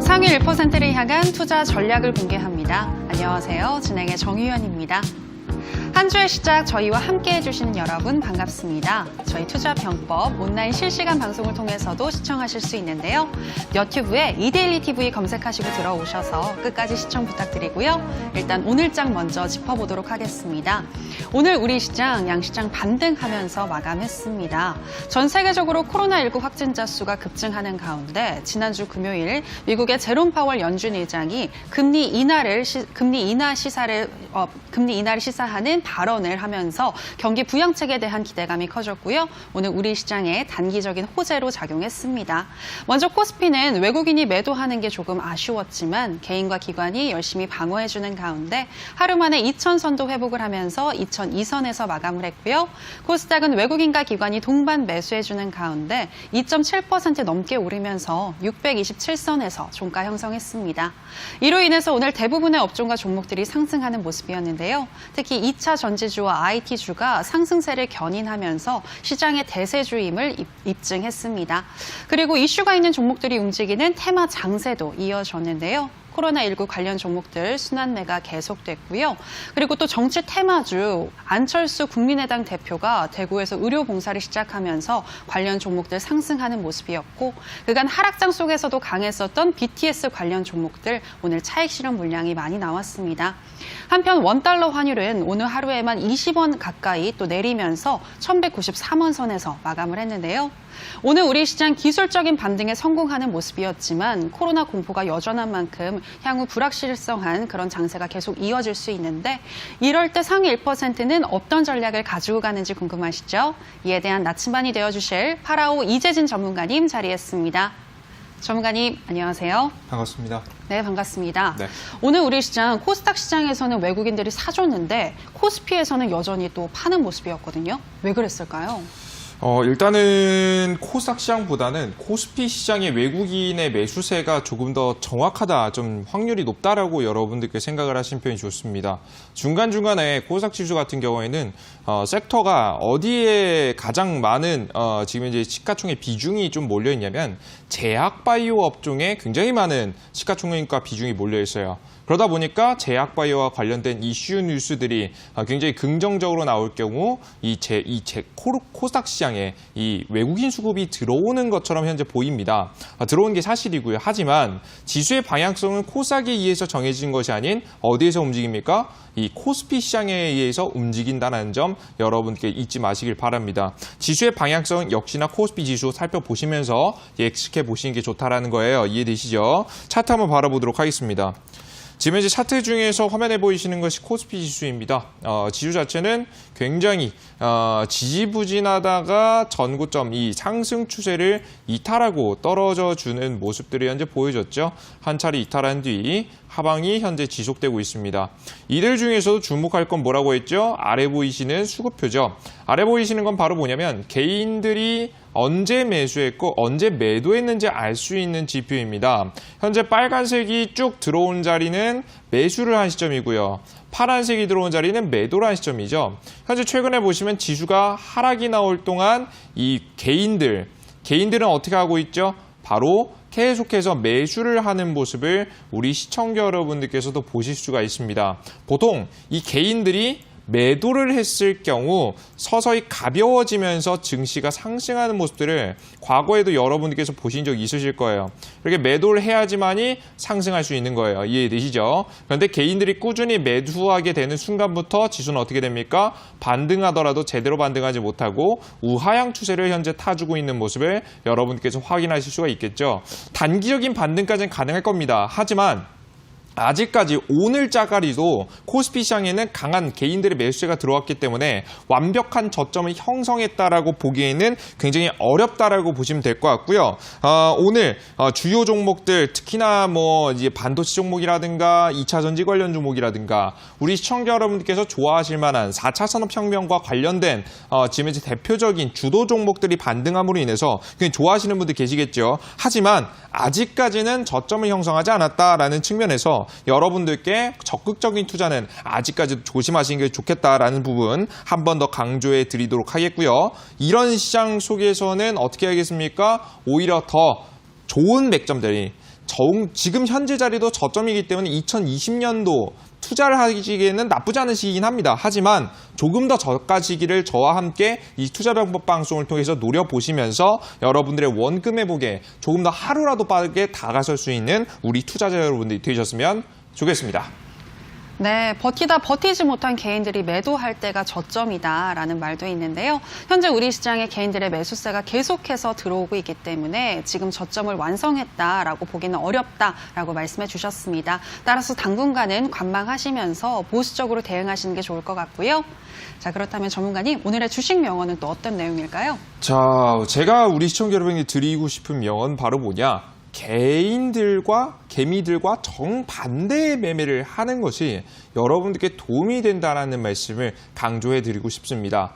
상위 1%를 향한 투자 전략을 공개합니다. 안녕하세요. 진행의 정유현입니다. 한 주의 시작 저희와 함께 해주시는 여러분 반갑습니다. 저희 투자병법 온라인 실시간 방송을 통해서도 시청하실 수 있는데요. 너튜브에 이데일리 TV 검색하시고 들어오셔서 끝까지 시청 부탁드리고요. 일단 오늘장 먼저 짚어보도록 하겠습니다. 오늘 우리 시장, 양시장 반등하면서 마감했습니다. 전 세계적으로 코로나19 확진자 수가 급증하는 가운데 지난주 금요일 미국의 제롬 파월 연준 의장이 금리 인하를 시사하는 발언을 하면서 경기 부양책에 대한 기대감이 커졌고요. 오늘 우리 시장에 단기적인 호재로 작용했습니다. 먼저 코스피는 외국인이 매도하는 게 조금 아쉬웠지만 개인과 기관이 열심히 방어해주는 가운데 하루 만에 2,000선도 회복을 하면서 2,002선에서 마감을 했고요. 코스닥은 외국인과 기관이 동반 매수해주는 가운데 2.7% 넘게 오르면서 627선에서 종가 형성했습니다. 이로 인해서 오늘 대부분의 업종과 종목들이 상승하는 모습이었는데요. 특히 2차 전지주와 IT주가 상승세를 견인하면서 시장의 대세주임을 입증했습니다. 그리고 이슈가 있는 종목들이 움직이는 테마 장세도 이어졌는데요. 코로나19 관련 종목들 순환매가 계속됐고요. 그리고 또 정치 테마주 안철수 국민의당 대표가 대구에서 의료 봉사를 시작하면서 관련 종목들 상승하는 모습이었고 그간 하락장 속에서도 강했었던 BTS 관련 종목들 오늘 차익 실현 물량이 많이 나왔습니다. 한편 원달러 환율은 오늘 하루에만 20원 가까이 또 내리면서 1,193원 선에서 마감을 했는데요. 오늘 우리 시장 기술적인 반등에 성공하는 모습이었지만 코로나 공포가 여전한 만큼 향후 불확실성한 그런 장세가 계속 이어질 수 있는데 이럴 때 상위 1%는 어떤 전략을 가지고 가는지 궁금하시죠? 이에 대한 나침반이 되어주실 파라오 이재진 전문가님 자리했습니다. 전문가님 안녕하세요. 반갑습니다. 네, 반갑습니다. 네. 오늘 우리 시장 코스닥 시장에서는 외국인들이 사줬는데 코스피에서는 여전히 또 파는 모습이었거든요. 왜 그랬을까요? 일단은 코스닥 시장보다는 코스피 시장의 외국인의 매수세가 조금 더 정확하다, 좀 확률이 높다라고 여러분들께 생각을 하신 편이 좋습니다. 중간중간에 코스닥 지수 같은 경우에는 섹터가 어디에 가장 많은 지금 이제 시가총액 비중이 좀 몰려 있냐면 제약 바이오 업종에 굉장히 많은 시가총액과 비중이 몰려 있어요. 그러다 보니까 제약 바이오와 관련된 이슈 뉴스들이 굉장히 긍정적으로 나올 경우 코스닥 시장에 이 외국인 수급이 들어오는 것처럼 현재 보입니다. 들어온 게 사실이고요. 하지만 지수의 방향성은 코스닥에 의해서 정해진 것이 아닌 어디에서 움직입니까? 이 코스피 시장에 의해서 움직인다는 점 여러분께 잊지 마시길 바랍니다. 지수의 방향성 역시나 코스피 지수 살펴보시면서 예측해 보시는 게 좋다라는 거예요. 이해되시죠? 차트 한번 바라보도록 하겠습니다. 지금 이제 차트 중에서 화면에 보이시는 것이 코스피 지수입니다. 지수 자체는 굉장히 지지부진하다가 전고점 이 상승 추세를 이탈하고 떨어져 주는 모습들이 현재 보여졌죠. 한 차례 이탈한 뒤 하방이 현재 지속되고 있습니다. 이들 중에서도 주목할 건 뭐라고 했죠? 아래 보이시는 수급표죠. 아래 보이시는 건 바로 뭐냐면 개인들이 언제 매수했고 언제 매도했는지 알 수 있는 지표입니다. 현재 빨간색이 쭉 들어온 자리는 매수를 한 시점이고요. 파란색이 들어온 자리는 매도를 한 시점이죠. 현재 최근에 보시면 지수가 하락이 나올 동안 이 개인들은 어떻게 하고 있죠? 바로 계속해서 매수를 하는 모습을 우리 시청자 여러분들께서도 보실 수가 있습니다. 보통 이 개인들이 매도를 했을 경우 서서히 가벼워지면서 증시가 상승하는 모습들을 과거에도 여러분들께서 보신 적 있으실 거예요. 이렇게 매도를 해야지만이 상승할 수 있는 거예요. 이해되시죠? 그런데 개인들이 꾸준히 매수하게 되는 순간부터 지수는 어떻게 됩니까? 반등하더라도 제대로 반등하지 못하고 우하향 추세를 현재 타주고 있는 모습을 여러분께서 확인하실 수가 있겠죠. 단기적인 반등까지는 가능할 겁니다. 하지만 아직까지 오늘자가리도 코스피 시장에는 강한 개인들의 매수세가 들어왔기 때문에 완벽한 저점을 형성했다라고 보기에는 굉장히 어렵다라고 보시면 될 것 같고요. 오늘 주요 종목들 특히나 뭐 이제 반도체 종목이라든가 2차 전지 관련 종목이라든가 우리 시청자 여러분들께서 좋아하실 만한 4차 산업혁명과 관련된 지금 이제 대표적인 주도 종목들이 반등함으로 인해서 굉장히 좋아하시는 분들 계시겠죠. 하지만 아직까지는 저점을 형성하지 않았다라는 측면에서 여러분들께 적극적인 투자는 아직까지 조심하시는 게 좋겠다라는 부분 한 번 더 강조해 드리도록 하겠고요. 이런 시장 속에서는 어떻게 하겠습니까? 오히려 더 좋은 맥점들이 지금 현재 자리도 저점이기 때문에 2020년도 투자를 하기에는 나쁘지 않은 시기이긴 합니다. 하지만 조금 더 저가 시기를 저와 함께 이 투자방법 방송을 통해서 노려보시면서 여러분들의 원금 회복에 조금 더 하루라도 빠르게 다가설 수 있는 우리 투자자 여러분들이 되셨으면 좋겠습니다. 네, 버티다 버티지 못한 개인들이 매도할 때가 저점이다라는 말도 있는데요. 현재 우리 시장에 개인들의 매수세가 계속해서 들어오고 있기 때문에 지금 저점을 완성했다라고 보기는 어렵다라고 말씀해 주셨습니다. 따라서 당분간은 관망하시면서 보수적으로 대응하시는 게 좋을 것 같고요. 자, 그렇다면 전문가님, 오늘의 주식 명언은 또 어떤 내용일까요? 자, 제가 우리 시청자 여러분에게 드리고 싶은 명언 바로 뭐냐? 개인들과 개미들과 정반대의 매매를 하는 것이 여러분들께 도움이 된다는 말씀을 강조해 드리고 싶습니다.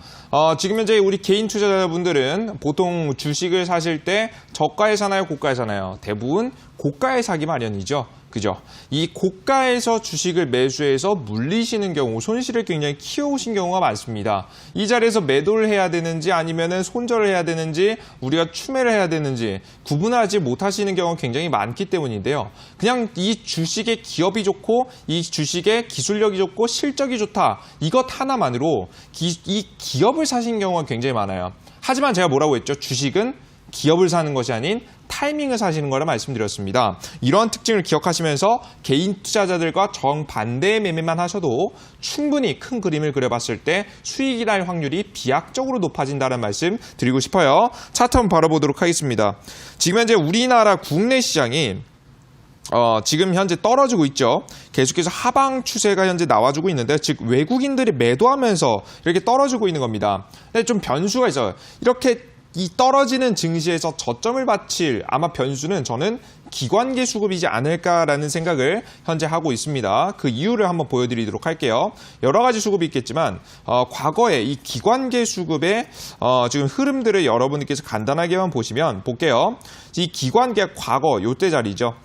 지금 현재 우리 개인 투자자분들은 보통 주식을 사실 때 저가에 사나요? 고가에 사나요? 대부분 고가에 사기 마련이죠. 그죠? 이 고가에서 주식을 매수해서 물리시는 경우, 손실을 굉장히 키워오신 경우가 많습니다. 이 자리에서 매도를 해야 되는지 아니면은 손절을 해야 되는지 우리가 추매를 해야 되는지 구분하지 못하시는 경우가 굉장히 많기 때문인데요. 그냥 이 주식의 기업이 좋고 이 주식의 기술력이 좋고 실적이 좋다. 이것 하나만으로 이 기업을 사신 경우가 굉장히 많아요. 하지만 제가 뭐라고 했죠? 주식은 기업을 사는 것이 아닌 타이밍을 사시는 거라 말씀드렸습니다. 이러한 특징을 기억하시면서 개인 투자자들과 정반대의 매매만 하셔도 충분히 큰 그림을 그려봤을 때 수익이 날 확률이 비약적으로 높아진다는 말씀 드리고 싶어요. 차트 한번 바라보도록 하겠습니다. 지금 현재 우리나라 국내 시장이 지금 현재 떨어지고 있죠. 계속해서 하방 추세가 현재 나와주고 있는데, 즉 외국인들이 매도하면서 이렇게 떨어지고 있는 겁니다. 근데 좀 변수가 있어요. 이렇게 이 떨어지는 증시에서 저점을 바칠 아마 변수는 저는 기관계 수급이지 않을까라는 생각을 현재 하고 있습니다. 그 이유를 한번 보여드리도록 할게요. 여러 가지 수급이 있겠지만 과거에 이 기관계 수급의 지금 흐름들을 여러분들께서 간단하게만 보시면 볼게요. 이 기관계 과거 요때 자리죠.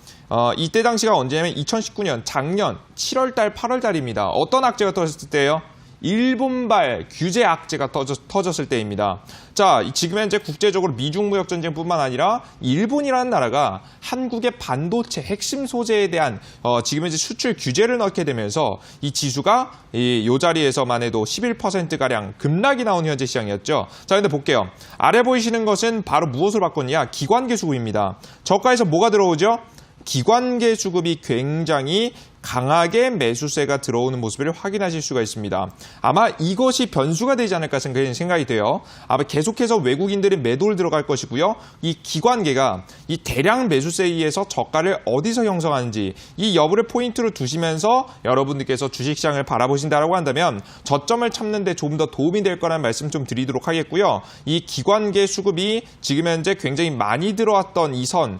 이때 당시가 언제냐면 2019년 작년 7월달 8월달입니다. 어떤 악재가 터졌을 때예요? 일본발 규제 악재가 터졌을 때입니다. 자, 지금 현재 국제적으로 미중 무역 전쟁뿐만 아니라 일본이라는 나라가 한국의 반도체 핵심 소재에 대한 지금 현재 수출 규제를 넣게 되면서 이 지수가 이 자리에서만 해도 11%가량 급락이 나온 현재 시장이었죠. 자, 근데 볼게요. 아래 보이시는 것은 바로 무엇을 바꿨냐? 기관계 수급입니다. 저가에서 뭐가 들어오죠? 기관계 수급이 굉장히 강하게 매수세가 들어오는 모습을 확인하실 수가 있습니다. 아마 이것이 변수가 되지 않을까 생각이 돼요. 아마 계속해서 외국인들이 매도를 들어갈 것이고요. 이 기관계가 이 대량 매수세에 의해서 저가를 어디서 형성하는지 이 여부를 포인트로 두시면서 여러분들께서 주식시장을 바라보신다고 한다면 저점을 찾는 데 조금 더 도움이 될 거라는 말씀 좀 드리도록 하겠고요. 이 기관계 수급이 지금 현재 굉장히 많이 들어왔던 이 선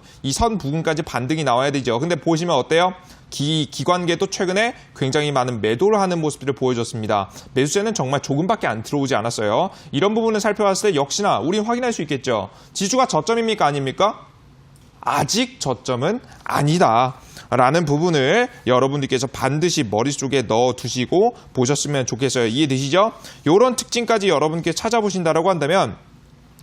부분까지 반등이 나와야 되죠. 근데 보시면 어때요? 기관계도 최근에 굉장히 많은 매도를 하는 모습들을 보여줬습니다. 매수세는 정말 조금밖에 안 들어오지 않았어요. 이런 부분을 살펴봤을 때 역시나 우린 확인할 수 있겠죠. 지수가 저점입니까? 아닙니까? 아직 저점은 아니다. 라는 부분을 여러분들께서 반드시 머릿속에 넣어두시고 보셨으면 좋겠어요. 이해되시죠? 이런 특징까지 여러분께 찾아보신다고 한다면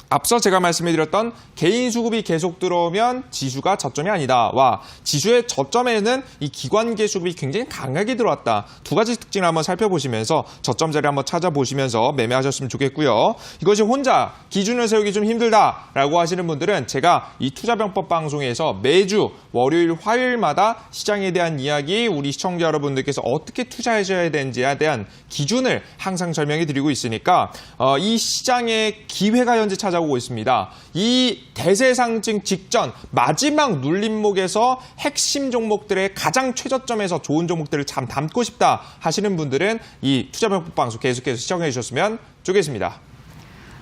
앞서 제가 말씀드렸던 개인 수급이 계속 들어오면 지수가 저점이 아니다. 와, 지수의 저점에는 이 기관계 수급이 굉장히 강하게 들어왔다. 두 가지 특징을 한번 살펴보시면서 저점 자리 한번 찾아보시면서 매매하셨으면 좋겠고요. 이것이 혼자 기준을 세우기 좀 힘들다라고 하시는 분들은 제가 이 투자병법 방송에서 매주 월요일, 화요일마다 시장에 대한 이야기, 우리 시청자 여러분들께서 어떻게 투자하셔야 되는지에 대한 기준을 항상 설명해 드리고 있으니까 이 시장의 기회가 현재 찾아오고 있습니다. 이 대세상증 직전 마지막 눌림목에서 핵심 종목들의 가장 최저점에서 좋은 종목들을 참 담고 싶다 하시는 분들은 이 투자병법 방송 계속해서 시청해 주셨으면 좋겠습니다.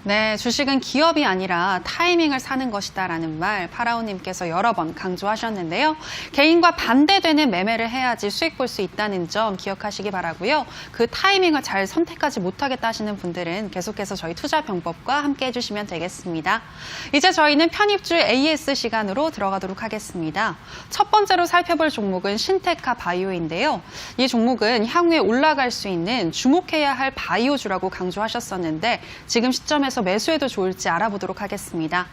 네, 주식은 기업이 아니라 타이밍을 사는 것이다라는 말 파라오님께서 여러 번 강조하셨는데요. 개인과 반대되는 매매를 해야지 수익 볼 수 있다는 점 기억하시기 바라고요. 그 타이밍을 잘 선택하지 못하겠다 하시는 분들은 계속해서 저희 투자병법과 함께 해주시면 되겠습니다. 이제 저희는 편입줄 AS 시간으로 들어가도록 하겠습니다. 첫 번째로 살펴볼 종목은 신테카 바이오인데요. 이 종목은 향후에 올라갈 수 있는 주목해야 할 바이오주라고 강조하셨었는데 지금 시점에서 매수해도 좋을지 알아보도록 하겠습니다.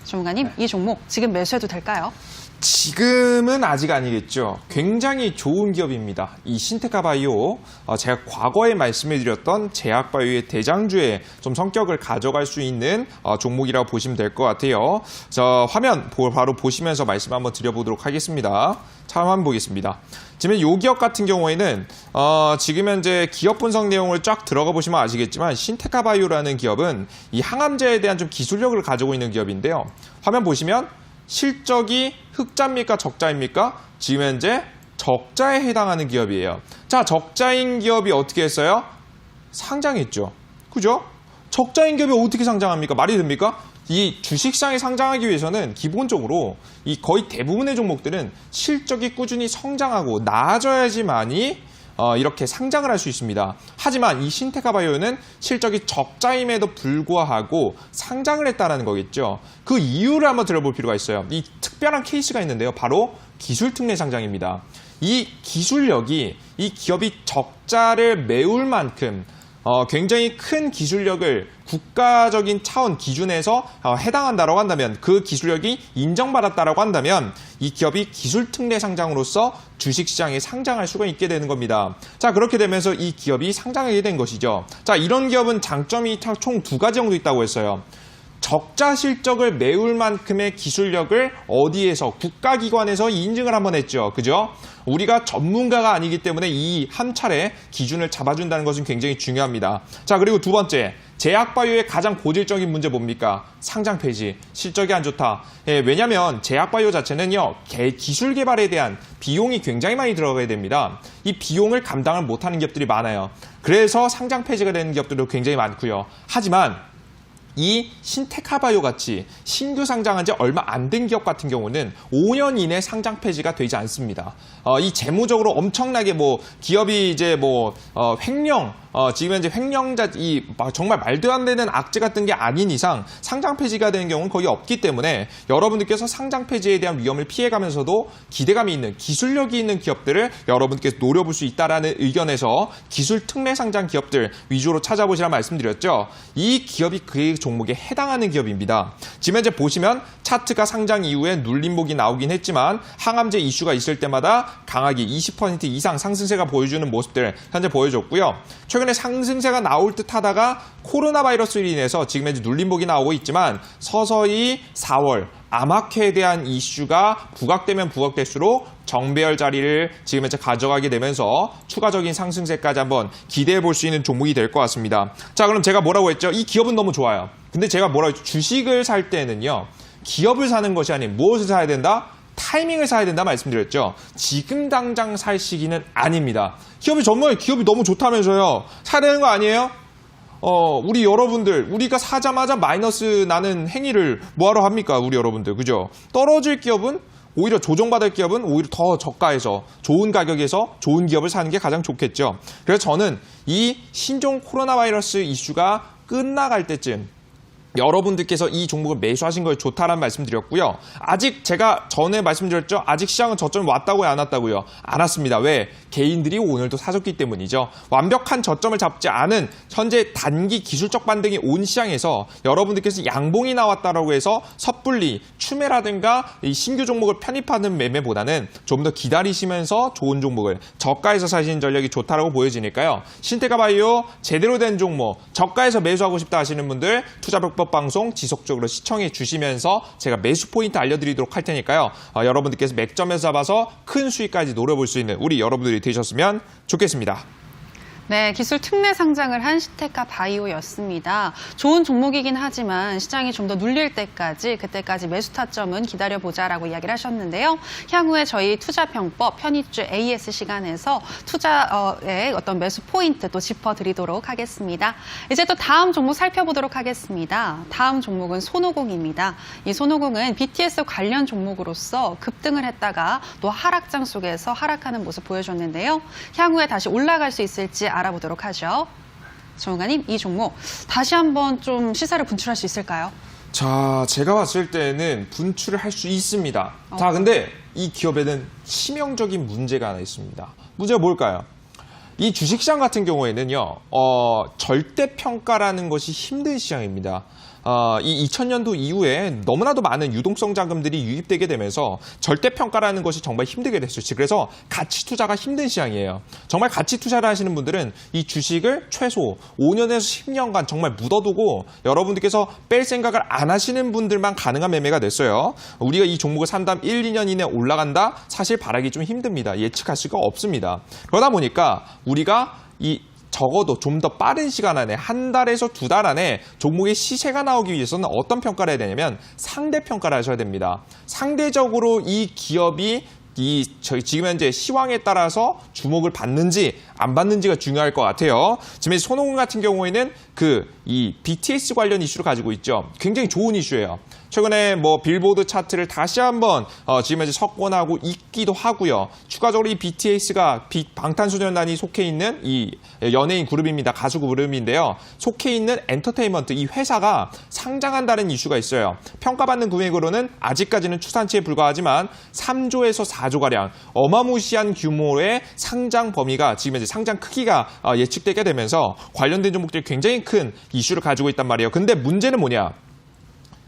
전문가님, 이 종목 지금 매수해도 될까요? 지금은 아직 아니겠죠. 굉장히 좋은 기업입니다. 이 신테카바이오, 제가 과거에 말씀해드렸던 제약바이오의 대장주에 좀 성격을 가져갈 수 있는 종목이라고 보시면 될 것 같아요. 자, 화면 바로 보시면서 말씀 한번 드려보도록 하겠습니다. 자, 한번 보겠습니다. 지금 이 기업 같은 경우에는 지금 현재 기업 분석 내용을 쫙 들어가 보시면 아시겠지만 신테카바이오라는 기업은 이 항암제에 대한 좀 기술력을 가지고 있는 기업인데요. 화면 보시면 실적이 흑자입니까? 적자입니까? 지금 현재 적자에 해당하는 기업이에요. 자, 적자인 기업이 어떻게 했어요? 상장했죠. 그죠? 적자인 기업이 어떻게 상장합니까? 말이 됩니까? 이 주식시장에 상장하기 위해서는 기본적으로 이 거의 대부분의 종목들은 실적이 꾸준히 성장하고 나아져야지만이 이렇게 상장을 할 수 있습니다. 하지만 이 신테카바이오는 실적이 적자임에도 불구하고 상장을 했다는 거겠죠. 그 이유를 한번 들어볼 필요가 있어요. 이 특별한 케이스가 있는데요. 바로 기술특례 상장입니다. 이 기술력이 이 기업이 적자를 메울 만큼 굉장히 큰 기술력을 국가적인 차원 기준에서 해당한다라고 한다면, 그 기술력이 인정받았다라고 한다면 이 기업이 기술특례 상장으로서 주식시장에 상장할 수가 있게 되는 겁니다. 자, 그렇게 되면서 이 기업이 상장하게 된 것이죠. 자, 이런 기업은 장점이 총 두 가지 정도 있다고 했어요. 적자 실적을 메울 만큼의 기술력을 어디에서, 국가기관에서 인증을 한번 했죠. 그죠? 우리가 전문가가 아니기 때문에 이 한 차례 기준을 잡아준다는 것은 굉장히 중요합니다. 자, 그리고 두 번째, 제약바이오의 가장 고질적인 문제 뭡니까? 상장 폐지, 실적이 안 좋다. 왜냐하면 제약바이오 자체는요, 기술 개발에 대한 비용이 굉장히 많이 들어가야 됩니다. 이 비용을 감당을 못하는 기업들이 많아요. 그래서 상장 폐지가 되는 기업들도 굉장히 많고요. 하지만 이 신테카바이오 같이 신규 상장한 지 얼마 안 된 기업 같은 경우는 5년 이내 상장 폐지가 되지 않습니다. 이 재무적으로 엄청나게 기업이 이제 횡령, 지금 현재 횡령자, 정말 말도 안 되는 악재 같은 게 아닌 이상 상장 폐지가 되는 경우는 거의 없기 때문에 여러분들께서 상장 폐지에 대한 위험을 피해가면서도 기대감이 있는, 기술력이 있는 기업들을 여러분께서 노려볼 수 있다라는 의견에서 기술 특례 상장 기업들 위주로 찾아보시라 말씀드렸죠. 이 기업이 그 종목에 해당하는 기업입니다. 지금 현재 보시면 차트가 상장 이후에 눌림목이 나오긴 했지만 항암제 이슈가 있을 때마다 강하게 20% 이상 상승세가 보여주는 모습들 현재 보여줬고요. 최근에 상승세가 나올 듯 하다가 코로나 바이러스로 인해서 지금 현재 눌림목이 나오고 있지만 서서히 4월 암학회에 대한 이슈가 부각되면 부각될수록 정배열 자리를 지금 현재 가져가게 되면서 추가적인 상승세까지 한번 기대해 볼 수 있는 종목이 될 것 같습니다. 자, 그럼 제가 뭐라고 했죠? 이 기업은 너무 좋아요. 근데 제가 뭐라고 했죠? 주식을 살 때는요, 기업을 사는 것이 아닌 무엇을 사야 된다? 타이밍을 사야 된다 말씀드렸죠. 지금 당장 살 시기는 아닙니다. 기업이 너무 좋다면서요. 사야 되는 거 아니에요? 우리 여러분들, 우리가 사자마자 마이너스 나는 행위를 뭐하러 합니까? 우리 여러분들, 그죠? 떨어질 기업은, 오히려 조정받을 기업은 오히려 더 저가에서, 좋은 가격에서 좋은 기업을 사는 게 가장 좋겠죠. 그래서 저는 이 신종 코로나 바이러스 이슈가 끝나갈 때쯤 여러분들께서 이 종목을 매수하신 걸 좋다라는 말씀드렸고요. 아직 제가 전에 말씀드렸죠. 아직 시장은 저점이 왔다고요, 안 왔다고요? 안 왔습니다. 왜? 개인들이 오늘도 사줬기 때문이죠. 완벽한 저점을 잡지 않은 현재 단기 기술적 반등이 온 시장에서 여러분들께서 양봉이 나왔다라고 해서 섣불리 추매라든가 이 신규 종목을 편입하는 매매보다는 좀 더 기다리시면서 좋은 종목을 저가에서 사시는 전략이 좋다라고 보여지니까요. 신테카바이오 제대로 된 종목, 저가에서 매수하고 싶다 하시는 분들 투자벽법 방송 지속적으로 시청해 주시면서 제가 매수 포인트 알려드리도록 할 테니까요. 여러분들께서 맥점에서 잡아서 큰 수익까지 노려볼 수 있는 우리 여러분들이 되셨으면 좋겠습니다. 네, 기술 특례 상장을 한 신테카바이오였습니다. 좋은 종목이긴 하지만 시장이 좀 더 눌릴 때까지, 그때까지 매수 타점은 기다려보자라고 이야기를 하셨는데요. 향후에 저희 투자평법 편입주 AS 시간에서 투자의 어떤 매수 포인트 또 짚어드리도록 하겠습니다. 이제 또 다음 종목 살펴보도록 하겠습니다. 다음 종목은 손오공입니다. 이 손오공은 BTS 관련 종목으로서 급등을 했다가 또 하락장 속에서 하락하는 모습 보여줬는데요. 향후에 다시 올라갈 수 있을지 알아보도록 하죠. 정우관님, 이 종목 다시 한번 좀 시세를 분출할 수 있을까요? 자, 제가 봤을 때는 분출을 할 수 있습니다. 자, 근데 이 기업에는 치명적인 문제가 하나 있습니다. 문제가 뭘까요? 이 주식시장 같은 경우에는요, 절대평가라는 것이 힘든 시장입니다. 이 2000년도 이후에 너무나도 많은 유동성 자금들이 유입되게 되면서 절대평가라는 것이 정말 힘들게 됐었지. 그래서 가치 투자가 힘든 시장이에요. 정말 가치 투자를 하시는 분들은 이 주식을 최소 5년에서 10년간 정말 묻어두고 여러분들께서 뺄 생각을 안 하시는 분들만 가능한 매매가 됐어요. 우리가 이 종목을 산다면 1, 2년 이내에 올라간다? 사실 바라기 좀 힘듭니다. 예측할 수가 없습니다. 그러다 보니까 우리가 적어도 좀 더 빠른 시간 안에 한 달에서 두 달 안에 종목의 시세가 나오기 위해서는 어떤 평가를 해야 되냐면 상대 평가를 하셔야 됩니다. 상대적으로 이 기업이 지금 현재 시황에 따라서 주목을 받는지 안 받는지가 중요할 것 같아요. 지금 손오공 같은 경우에는 이 BTS 관련 이슈를 가지고 있죠. 굉장히 좋은 이슈예요. 최근에 빌보드 차트를 다시 한번 지금 현재 석권하고 있기도 하고요. 추가적으로 이 BTS가 방탄소년단이 속해 있는 이 연예인 그룹입니다. 가수 그룹인데요. 속해 있는 엔터테인먼트 이 회사가 상장한다는 이슈가 있어요. 평가받는 금액으로는 아직까지는 추산치에 불과하지만 3조에서 4조가량 어마무시한 규모의 상장 범위가 지금 현재 상장 크기가 예측되게 되면서 관련된 종목들이 굉장히 큰 이슈를 가지고 있단 말이에요. 근데 문제는 뭐냐?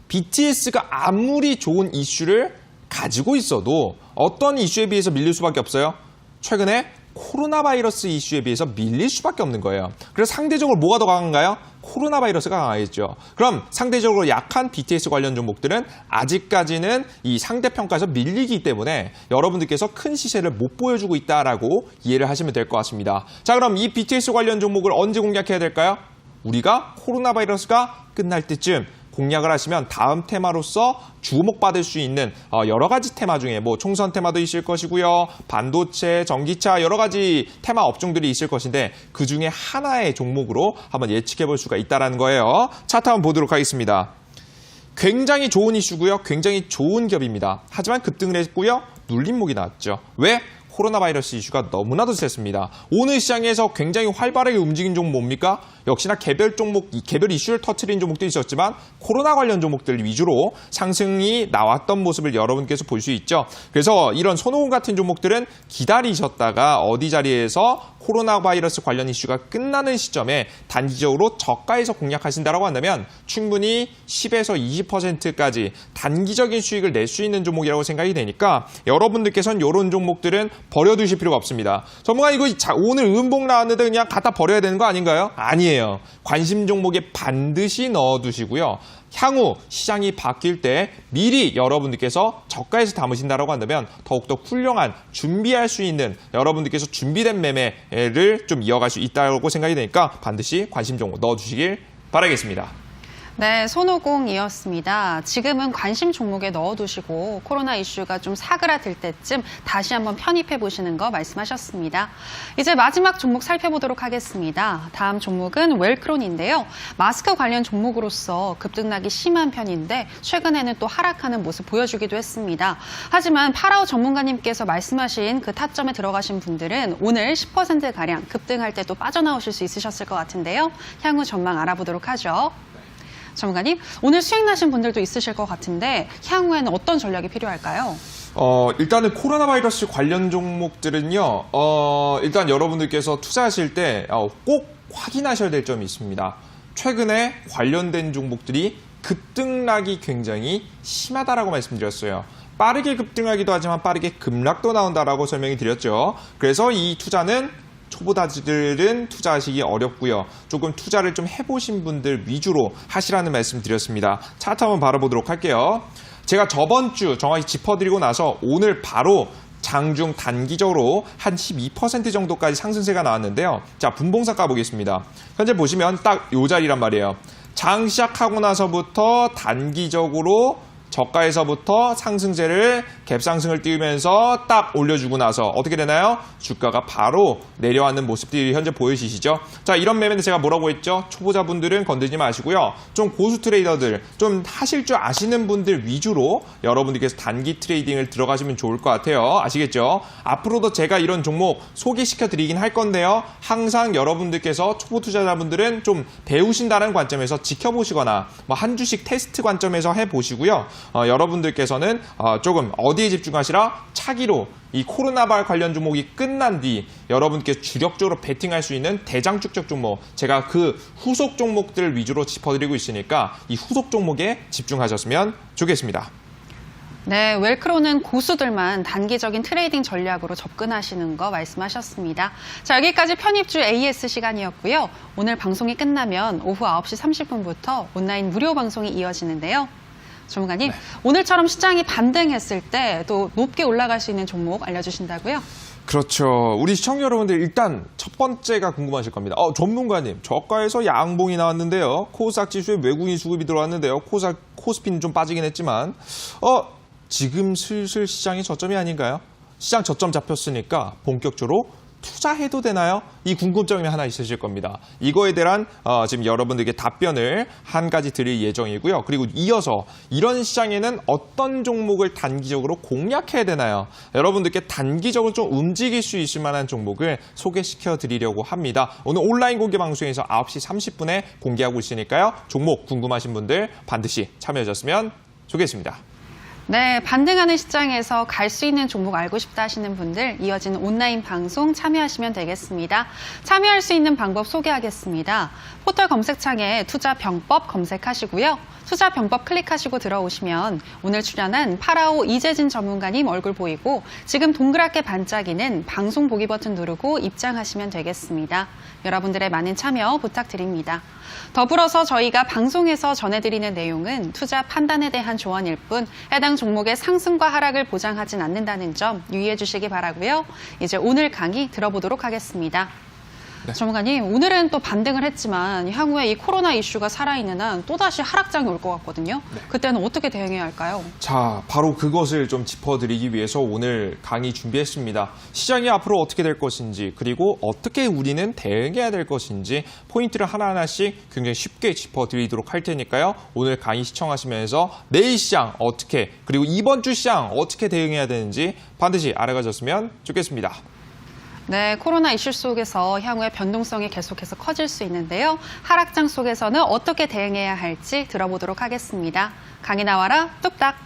BTS가 아무리 좋은 이슈를 가지고 있어도 어떤 이슈에 비해서 밀릴 수밖에 없어요? 최근에 코로나 바이러스 이슈에 비해서 밀릴 수밖에 없는 거예요. 그래서 상대적으로 뭐가 더 강한가요? 코로나 바이러스가 강하겠죠. 그럼 상대적으로 약한 BTS 관련 종목들은 아직까지는 이 상대평가에서 밀리기 때문에 여러분들께서 큰 시세를 못 보여주고 있다라고 이해를 하시면 될 것 같습니다. 자, 그럼 이 BTS 관련 종목을 언제 공략해야 될까요? 우리가 코로나 바이러스가 끝날 때쯤 공략을 하시면 다음 테마로서 주목받을 수 있는 여러 가지 테마 중에 총선 테마도 있을 것이고요. 반도체, 전기차 여러 가지 테마 업종들이 있을 것인데 그 중에 하나의 종목으로 한번 예측해 볼 수가 있다는 거예요. 차트 한번 보도록 하겠습니다. 굉장히 좋은 이슈고요. 굉장히 좋은 기업입니다. 하지만 급등을 했고요. 눌림목이 나왔죠. 왜? 코로나 바이러스 이슈가 너무나도 셌습니다. 오늘 시장에서 굉장히 활발하게 움직인 종목 뭡니까? 역시나 개별 종목, 개별 이슈를 터트린 종목도 있었지만 코로나 관련 종목들 위주로 상승이 나왔던 모습을 여러분께서 볼 수 있죠. 그래서 이런 손오공 같은 종목들은 기다리셨다가 어디 자리에서 코로나 바이러스 관련 이슈가 끝나는 시점에 단기적으로 저가에서 공략하신다고 한다면 충분히 10에서 20%까지 단기적인 수익을 낼 수 있는 종목이라고 생각이 되니까 여러분들께서는 이런 종목들은 버려두실 필요가 없습니다. 전문가 이거 오늘 음봉 나왔는데 그냥 갖다 버려야 되는 거 아닌가요? 아니에요. 관심 종목에 반드시 넣어두시고요. 향후 시장이 바뀔 때 미리 여러분들께서 저가에서 담으신다고 한다면 더욱더 훌륭한 준비할 수 있는 여러분들께서 준비된 매매를 좀 이어갈 수 있다고 생각이 되니까 반드시 관심 종목 넣어주시길 바라겠습니다. 네, 손오공이었습니다. 지금은 관심 종목에 넣어두시고 코로나 이슈가 좀 사그라들 때쯤 다시 한번 편입해 보시는 거 말씀하셨습니다. 이제 마지막 종목 살펴보도록 하겠습니다. 다음 종목은 웰크론인데요. 마스크 관련 종목으로서 급등락이 심한 편인데 최근에는 또 하락하는 모습 보여주기도 했습니다. 하지만 파라오 전문가님께서 말씀하신 그 타점에 들어가신 분들은 오늘 10%가량 급등할 때 또 빠져나오실 수 있으셨을 것 같은데요. 향후 전망 알아보도록 하죠. 전문가님, 오늘 수익 나신 분들도 있으실 것 같은데 향후에는 어떤 전략이 필요할까요? 일단은 코로나 바이러스 관련 종목들은요, 일단 여러분들께서 투자하실 때 꼭 확인하셔야 될 점이 있습니다. 최근에 관련된 종목들이 급등락이 굉장히 심하다라고 말씀드렸어요. 빠르게 급등하기도 하지만 빠르게 급락도 나온다라고 설명이 드렸죠. 그래서 이 투자는 초보자들은 투자하시기 어렵고요. 조금 투자를 좀 해보신 분들 위주로 하시라는 말씀 드렸습니다. 차트 한번 바라보도록 할게요. 제가 저번 주 정확히 짚어드리고 나서 오늘 바로 장중 단기적으로 한 12% 정도까지 상승세가 나왔는데요. 자, 분봉상 까보겠습니다. 현재 보시면 딱 이 자리란 말이에요. 장 시작하고 나서부터 단기적으로 저가에서부터 상승세를 갭상승을 띄우면서 딱 올려주고 나서 어떻게 되나요? 주가가 바로 내려앉는 모습들이 현재 보이시죠? 자, 이런 매매는 제가 뭐라고 했죠? 초보자분들은 건드리지 마시고요. 좀 고수 트레이더들, 좀 하실 줄 아시는 분들 위주로 여러분들께서 단기 트레이딩을 들어가시면 좋을 것 같아요. 아시겠죠? 앞으로도 제가 이런 종목 소개시켜 드리긴 할 건데요. 항상 여러분들께서 초보 투자자분들은 좀 배우신다는 관점에서 지켜보시거나 한 주씩 테스트 관점에서 해보시고요. 여러분들께서는 조금 어디에 집중하시라? 차기로 이 코로나발 관련 종목이 끝난 뒤 여러분께 주력적으로 베팅할 수 있는 대장축적 종목, 제가 그 후속 종목들 위주로 짚어드리고 있으니까 이 후속 종목에 집중하셨으면 좋겠습니다. 네, 웰크로는 고수들만 단기적인 트레이딩 전략으로 접근하시는 거 말씀하셨습니다. 자, 여기까지 편입주 AS 시간이었고요. 오늘 방송이 끝나면 오후 9시 30분부터 온라인 무료 방송이 이어지는데요. 전문가님, 네. 오늘처럼 시장이 반등했을 때 또 높게 올라갈 수 있는 종목 알려주신다고요? 그렇죠. 우리 시청자 여러분들 일단 첫 번째가 궁금하실 겁니다. 전문가님, 저가에서 양봉이 나왔는데요. 코스닥 지수에 외국인 수급이 들어왔는데요. 코스피는 좀 빠지긴 했지만 지금 슬슬 시장이 저점이 아닌가요? 시장 저점 잡혔으니까 본격적으로 투자해도 되나요? 이 궁금점이 하나 있으실 겁니다. 이거에 대한 지금 여러분들에게 답변을 한 가지 드릴 예정이고요. 그리고 이어서 이런 시장에는 어떤 종목을 단기적으로 공략해야 되나요? 여러분들께 단기적으로 좀 움직일 수 있을 만한 종목을 소개시켜 드리려고 합니다. 오늘 온라인 공개 방송에서 9시 30분에 공개하고 있으니까요. 종목 궁금하신 분들 반드시 참여해 주셨으면 좋겠습니다. 네, 반등하는 시장에서 갈 수 있는 종목 알고 싶다 하시는 분들 이어지는 온라인 방송 참여하시면 되겠습니다. 참여할 수 있는 방법 소개하겠습니다. 포털 검색창에 투자병법 검색하시고요. 투자병법 클릭하시고 들어오시면 오늘 출연한 파라오 이재진 전문가님 얼굴 보이고 지금 동그랗게 반짝이는 방송 보기 버튼 누르고 입장하시면 되겠습니다. 여러분들의 많은 참여 부탁드립니다. 더불어서 저희가 방송에서 전해드리는 내용은 투자 판단에 대한 조언일 뿐 해당 종목의 상승과 하락을 보장하진 않는다는 점 유의해 주시기 바라고요. 이제 오늘 강의 들어보도록 하겠습니다. 네. 전문가님, 오늘은 또 반등을 했지만 향후에 이 코로나 이슈가 살아있는 한 또다시 하락장이 올 것 같거든요. 네. 그때는 어떻게 대응해야 할까요? 자, 바로 그것을 좀 짚어드리기 위해서 오늘 강의 준비했습니다. 시장이 앞으로 어떻게 될 것인지, 그리고 어떻게 우리는 대응해야 될 것인지 포인트를 하나하나씩 굉장히 쉽게 짚어드리도록 할 테니까요. 오늘 강의 시청하시면서 내일 시장 어떻게, 그리고 이번 주 시장 어떻게 대응해야 되는지 반드시 알아가셨으면 좋겠습니다. 네, 코로나 이슈 속에서 향후에 변동성이 계속해서 커질 수 있는데요. 하락장 속에서는 어떻게 대응해야 할지 들어보도록 하겠습니다. 강의 나와라, 뚝딱!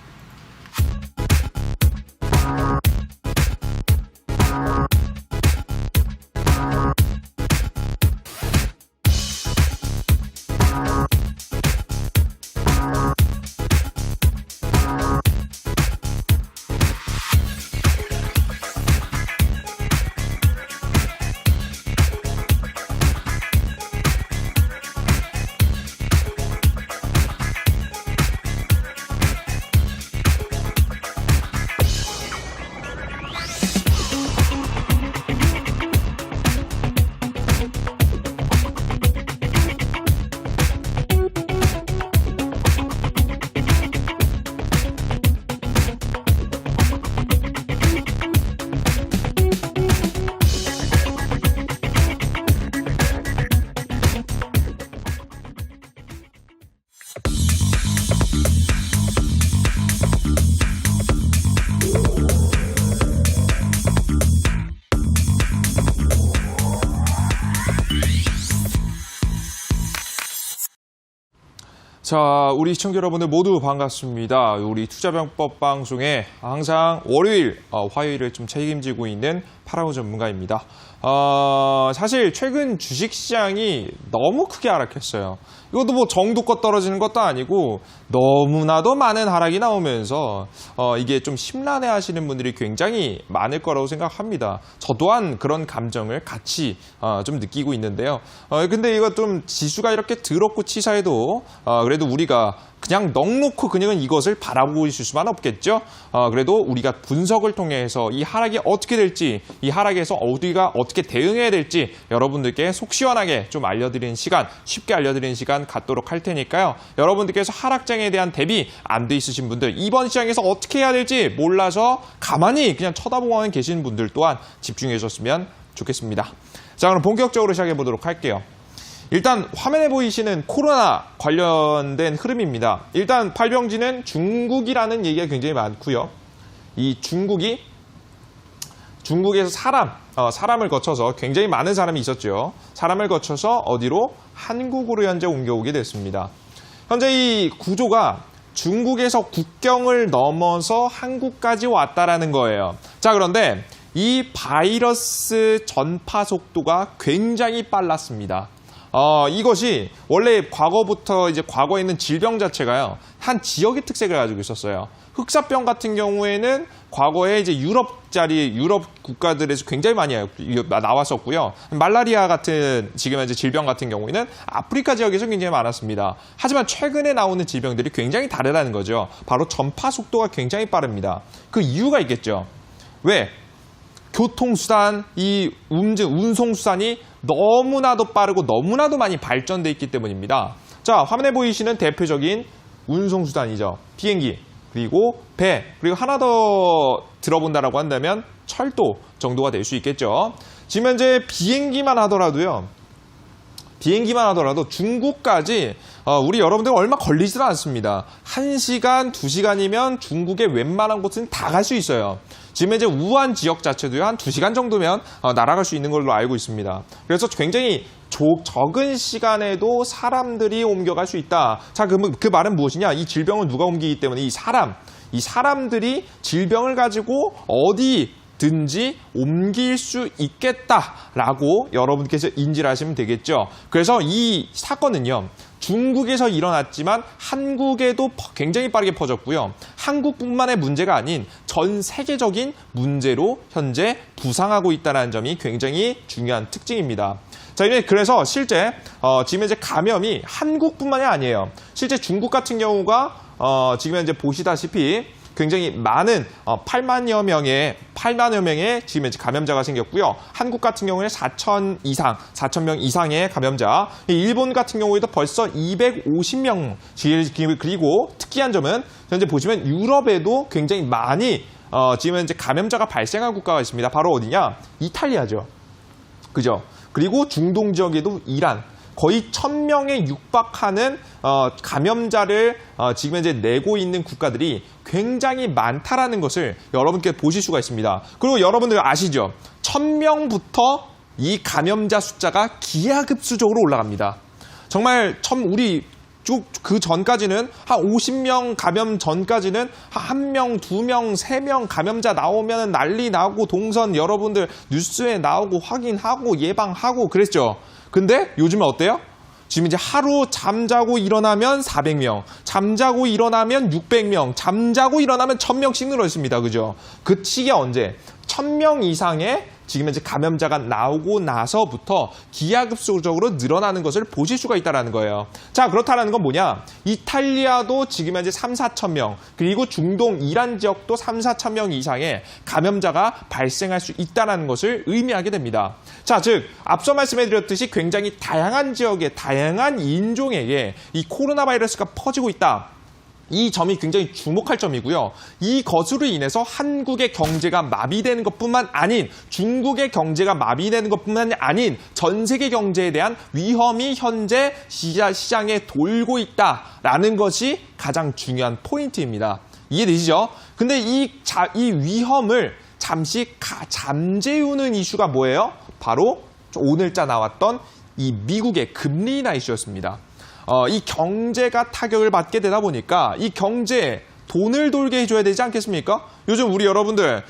자, 우리 시청자 여러분들 모두 반갑습니다. 우리 투자병법 방송에 항상 월요일, 화요일을 좀 책임지고 있는 파라오 전문가입니다. 사실 최근 주식시장이 너무 크게 하락했어요. 이것도 뭐 정도껏 떨어지는 것도 아니고 너무나도 많은 하락이 나오면서 이게 좀 심란해 하시는 분들이 굉장히 많을 거라고 생각합니다. 저 또한 그런 감정을 같이 좀 느끼고 있는데요. 근데 이거 좀 지수가 이렇게 더럽고 치사해도 그래도 우리가 그냥 넉놓고 그냥 이것을 바라보고 있을 수만 없겠죠. 그래도 우리가 분석을 통해서 이 하락이 어떻게 될지, 이 하락에서 우리가 어떻게 대응해야 될지 여러분들께 속 시원하게 좀 알려드리는 시간, 쉽게 알려드리는 시간 갖도록 할 테니까요. 여러분들께서 하락장에 대한 대비 안 돼 있으신 분들, 이번 시장에서 어떻게 해야 될지 몰라서 가만히 그냥 쳐다보고만 계시는 분들 또한 집중해 주셨으면 좋겠습니다. 자, 그럼 본격적으로 시작해 보도록 할게요. 일단 화면에 보이시는 코로나 관련된 흐름입니다. 일단 발병지는 중국이라는 얘기가 굉장히 많고요. 이 중국에서 사람을 거쳐서 굉장히 많은 사람이 있었죠. 사람을 거쳐서 어디로? 한국으로 현재 옮겨오게 됐습니다. 현재 이 구조가 중국에서 국경을 넘어서 한국까지 왔다라는 거예요. 자, 그런데 이 바이러스 전파 속도가 굉장히 빨랐습니다. 이것이 원래 과거부터 이제 과거에 있는 질병 자체가요, 한 지역의 특색을 가지고 있었어요. 흑사병 같은 경우에는 과거에 이제 유럽 국가들에서 굉장히 많이 나왔었고요. 말라리아 같은 지금 현재 질병 같은 경우에는 아프리카 지역에서 굉장히 많았습니다. 하지만 최근에 나오는 질병들이 굉장히 다르다는 거죠. 바로 전파 속도가 굉장히 빠릅니다. 그 이유가 있겠죠. 왜? 교통수단, 이 운송수단이 너무나도 빠르고 너무나도 많이 발전돼 있기 때문입니다. 자, 화면에 보이시는 대표적인 운송수단이죠. 비행기, 그리고 배, 그리고 하나 더 들어본다라고 한다면 철도 정도가 될 수 있겠죠. 지금 현재 비행기만 하더라도 중국까지 우리 여러분들 얼마 걸리지도 않습니다. 1시간, 2시간이면 중국의 웬만한 곳은 다 갈 수 있어요. 지금 현재 우한 지역 자체도요, 한 2시간 정도면 날아갈 수 있는 걸로 알고 있습니다. 그래서 굉장히 적은 시간에도 사람들이 옮겨갈 수 있다. 자, 그 말은 무엇이냐? 이 질병을 누가 옮기기 때문에 이 사람들이 질병을 가지고 어디든지 옮길 수 있겠다라고 여러분께서 인지를 하시면 되겠죠. 그래서 이 사건은요, 중국에서 일어났지만 한국에도 굉장히 빠르게 퍼졌고요. 한국뿐만의 문제가 아닌 전 세계적인 문제로 현재 부상하고 있다는 점이 굉장히 중요한 특징입니다. 자, 그래서 실제 지금 현재 감염이 한국뿐만이 아니에요. 실제 중국 같은 경우가 지금 현재 보시다시피 굉장히 많은 8만여 명의 지금 현재 감염자가 생겼고요. 한국 같은 경우에 4,000명 이상의 감염자. 일본 같은 경우에도 벌써 250명. 그리고 특이한 점은 현재 보시면 유럽에도 굉장히 많이 지금 현재 감염자가 발생한 국가가 있습니다. 바로 어디냐? 이탈리아죠. 그죠? 그리고 중동 지역에도 이란. 거의 1,000명에 육박하는 감염자를 지금 현재 내고 있는 국가들이 굉장히 많다라는 것을 여러분께 보실 수가 있습니다. 그리고 여러분들 아시죠? 1,000명부터 이 감염자 숫자가 기하급수적으로 올라갑니다. 정말 우리 그 전까지는 한 50명 감염 전까지는 1명, 2명, 3명 감염자 나오면 난리 나고 동선 여러분들 뉴스에 나오고 확인하고 예방하고 그랬죠. 근데 요즘에 어때요? 지금 이제 하루 잠자고 일어나면 400명, 잠자고 일어나면 600명, 잠자고 일어나면 1,000명씩 늘어있습니다. 그죠? 그 시기가 언제? 1,000명 이상의 지금 현재 감염자가 나오고 나서부터 기하급수적으로 늘어나는 것을 보실 수가 있다는 거예요. 자, 그렇다는 건 뭐냐? 이탈리아도 지금 현재 3,4천 명, 그리고 중동 이란 지역도 3,4천 명 이상의 감염자가 발생할 수 있다는 것을 의미하게 됩니다. 자, 즉 앞서 말씀해드렸듯이 굉장히 다양한 지역의 다양한 인종에게 이 코로나 바이러스가 퍼지고 있다. 이 점이 굉장히 주목할 점이고요. 이것으로 인해서 한국의 경제가 마비되는 것뿐만 아닌 중국의 경제가 마비되는 것뿐만 아닌 전 세계 경제에 대한 위험이 현재 시장에 돌고 있다라는 것이 가장 중요한 포인트입니다. 이해되시죠? 근데 이 위험을 잠시 잠재우는 이슈가 뭐예요? 바로 오늘자 나왔던 이 미국의 금리 인하 이슈였습니다. 이 경제가 타격을 받게 되다 보니까 이 경제에 돈을 돌게 해줘야 되지 않겠습니까? 요즘 우리 여러분들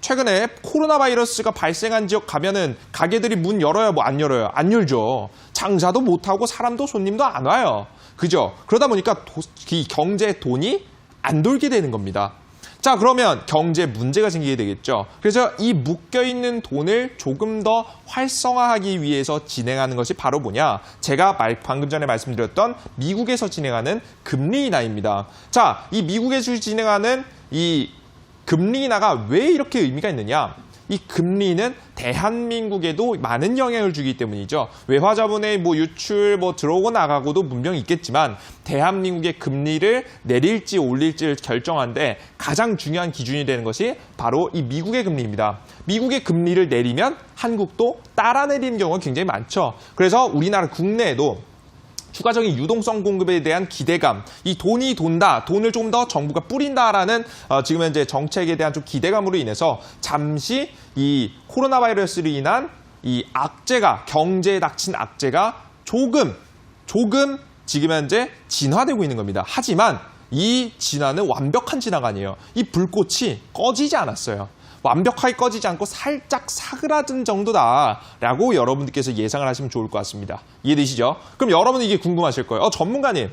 최근에 코로나 바이러스가 발생한 지역 가면은 가게들이 문 열어요? 뭐 안 열어요? 안 열죠. 장사도 못하고 사람도 손님도 안 와요. 그죠? 그러다 보니까 이 경제에 돈이 안 돌게 되는 겁니다. 자, 그러면 경제 문제가 생기게 되겠죠. 그래서 이 묶여있는 돈을 조금 더 활성화하기 위해서 진행하는 것이 바로 뭐냐? 제가 방금 전에 말씀드렸던 미국에서 진행하는 금리 인하입니다. 자, 이 미국에서 진행하는 이 금리 인하가 왜 이렇게 의미가 있느냐? 이 금리는 대한민국에도 많은 영향을 주기 때문이죠. 외화자본의 유출 들어오고 나가고도 분명히 있겠지만 대한민국의 금리를 내릴지 올릴지를 결정하는데 가장 중요한 기준이 되는 것이 바로 이 미국의 금리입니다. 미국의 금리를 내리면 한국도 따라 내리는 경우가 굉장히 많죠. 그래서 우리나라 국내에도 추가적인 유동성 공급에 대한 기대감, 이 돈이 돈다, 돈을 좀 더 정부가 뿌린다라는 지금 현재 정책에 대한 좀 기대감으로 인해서 잠시 이 코로나 바이러스로 인한 이 악재가 경제에 닥친 악재가 조금 지금 현재 진화되고 있는 겁니다. 하지만 이 진화는 완벽한 진화가 아니에요. 이 불꽃이 꺼지지 않았어요. 완벽하게 꺼지지 않고 살짝 사그라든 정도다라고 여러분들께서 예상을 하시면 좋을 것 같습니다. 이해되시죠? 그럼 여러분은 이게 궁금하실 거예요. 전문가님,